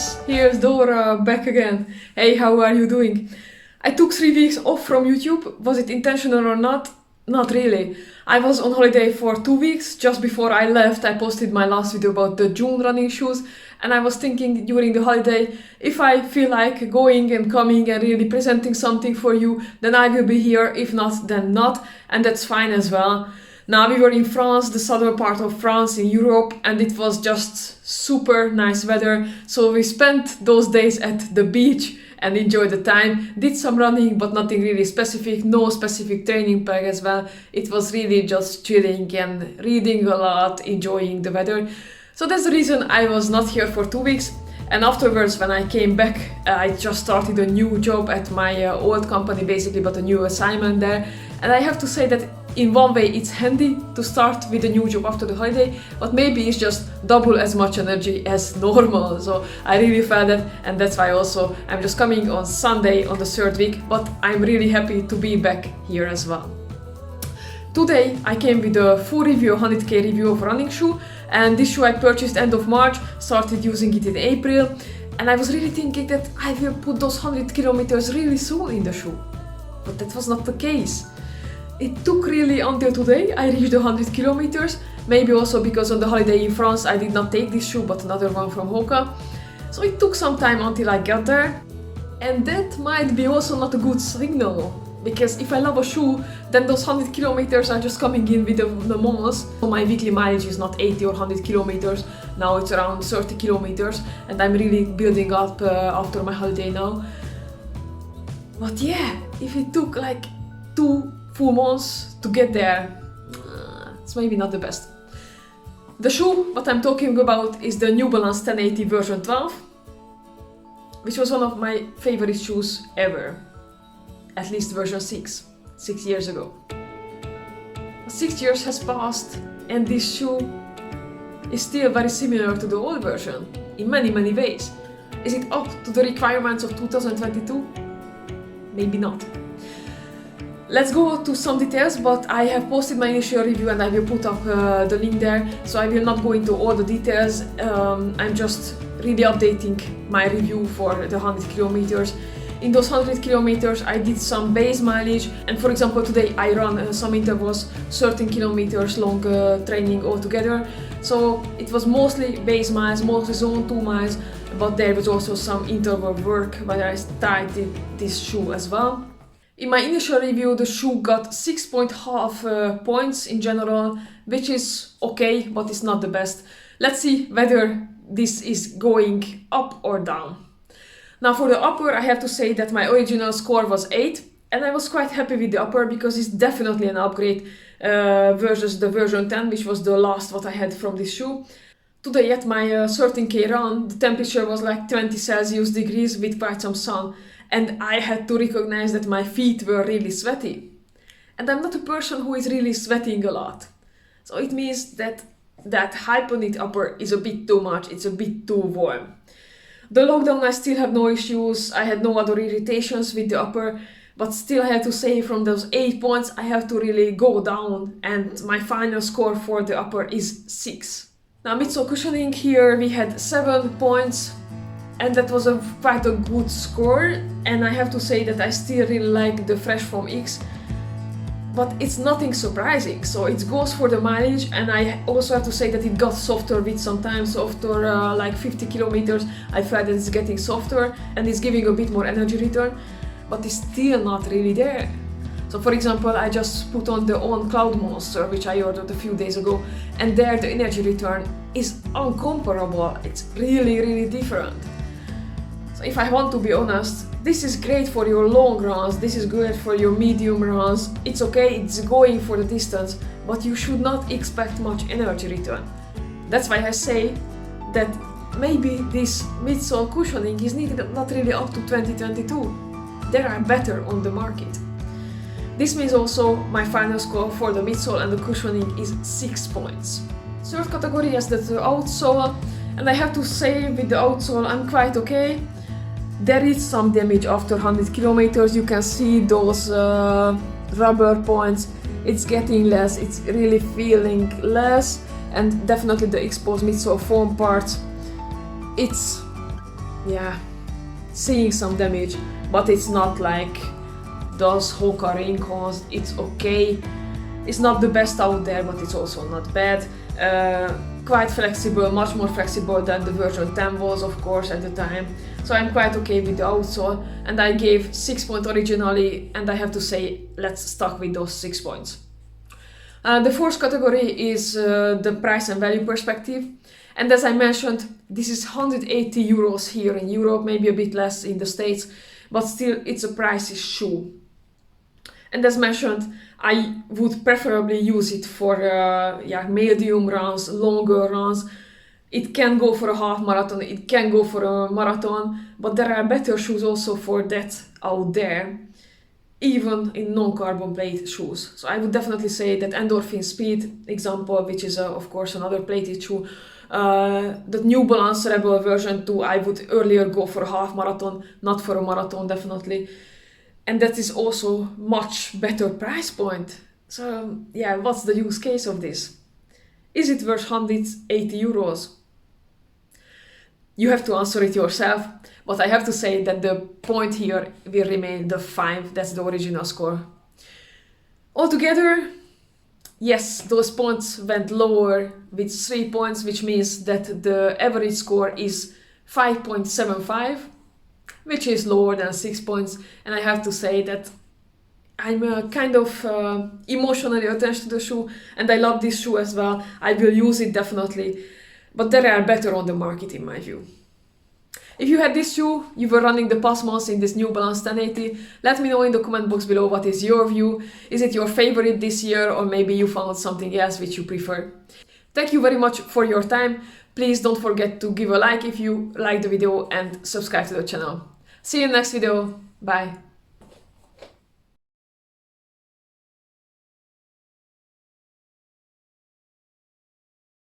guys, here's Dora back again. Hey, how are you doing? I took 3 weeks off from YouTube. Was it intentional or not? Not really. I was on holiday for 2 weeks. Just before I left, I posted my last video about the June running shoes, and I was thinking during the holiday, if I feel like going and coming and really presenting something for you, then I will be here. If not, then not, and that's fine as well. Now we were in France, the southern part of France in Europe, and it was just super nice weather. So we spent those days at the beach and enjoyed the time. Did some running, but nothing really specific, no specific training pack as well. It was really just chilling and reading a lot, enjoying the weather. So that's the reason I was not here for 2 weeks. And afterwards, when I came back, I just started a new job at my old company, basically, but a new assignment there. And I have to say that in one way it's handy to start with a new job after the holiday, but maybe it's just double as much energy as normal. So I really felt that, and that's why also I'm just coming on Sunday on the 3rd week, but I'm really happy to be back here as well. Today I came with a full review, 100k review of a running shoe, and this shoe I purchased end of March, started using it in April, and I was really thinking that I will put those 100 kilometers really soon in the shoe, but that was not the case. It took really until today I reached the 100 kilometers, maybe also because on the holiday in France I did not take this shoe but another one from Hoka. So it took some time until I got there, and that might be also not a good signal, because if I love a shoe, then those 100 kilometers are just coming in with the months. So my weekly mileage is not 80 or 100 kilometers, now it's around 30 kilometers, and I'm really building up after my holiday now. But yeah, if it took like 2 full months to get there, it's maybe not the best. The shoe what I'm talking about is the New Balance 1080 version 12, which was one of my favorite shoes ever. At least version 6 years ago. 6 years has passed and this shoe is still very similar to the old version in many ways. Is it up to the requirements of 2022? Maybe not. Let's go to some details, but I have posted my initial review and I will put up the link there, so I will not go into all the details. I'm just really updating my review for the 100 kilometers. In those 100 kilometers I did some base mileage, and for example today I run some intervals, 13 kilometers long training altogether. So it was mostly base miles, mostly zone 2 miles, but there was also some interval work where I started this shoe as well. In my initial review, the shoe got 6.5 points in general, which is okay, but it's not the best. Let's see whether this is going up or down. Now for the upper, I have to say that my original score was 8, and I was quite happy with the upper because it's definitely an upgrade versus the version 10, which was the last what I had from this shoe. Today at my 13k run, the temperature was like 20 Celsius degrees with quite some sun. And I had to recognize that my feet were really sweaty. And I'm not a person who is really sweating a lot. So it means that that Hyperknit upper is a bit too much, it's a bit too warm. The lockdown I still have no issues, I had no other irritations with the upper, but still I have to say from those 8 points I have to really go down, and my final score for the upper is 6. Now midsole cushioning, here we had 7 points. And that was quite a good score, and I have to say that I still really like the Fresh Foam X, but it's nothing surprising, so it goes for the mileage, and I also have to say that it got softer with some time, so after like 50 kilometers I felt that it's getting softer and it's giving a bit more energy return, but it's still not really there. So for example, I just put on the On Cloud Monster, which I ordered a few days ago, and there the energy return is incomparable, it's really different. If I want to be honest, this is great for your long runs, this is good for your medium runs, it's okay, it's going for the distance, but you should not expect much energy return. That's why I say that maybe this midsole cushioning is not really up to 2022. There are better on the market. This means also my final score for the midsole and the cushioning is 6 points. Third category is the outsole, and I have to say with the outsole I'm quite okay. There is some damage after 100 kilometers, you can see those rubber points, it's getting less, it's really feeling less, and definitely the exposed midsole foam parts, it's yeah, seeing some damage, but it's not like those Hoka rain cones. It's okay. It's not the best out there, but it's also not bad. Quite flexible, much more flexible than the version 10 was, of course, at the time. So I'm quite okay with the outsole, and I gave 6 points originally, and I have to say, let's stuck with those 6 points. The fourth category is the price and value perspective. And as I mentioned, this is 180 euros here in Europe, maybe a bit less in the States, but still it's a pricey shoe. And as mentioned, I would preferably use it for medium runs, longer runs. It can go for a half marathon, it can go for a marathon, but there are better shoes also for that out there, even in non-carbon plate shoes. So I would definitely say that Endorphin Speed example, which is of course another plated shoe, the New Balance Rebel version 2, I would earlier go for a half marathon, not for a marathon definitely. And that is also much better price point. So yeah, what's the use case of this? Is it worth 180 euros? You have to answer it yourself, but I have to say that the point here will remain the 5, that's the original score. Altogether, yes, those points went lower with 3 points, which means that the average score is 5.75, which is lower than 6 points, and I have to say that I'm kind of emotionally attached to the shoe, and I love this shoe as well. I will use it definitely, but there are better on the market in my view. If you had this shoe, you were running the past months in this New Balance 1080, let me know in the comment box below what is your view. Is it your favorite this year, or maybe you found something else which you prefer? Thank you very much for your time. Please don't forget to give a like if you liked the video and subscribe to the channel. See you in the next video. Bye.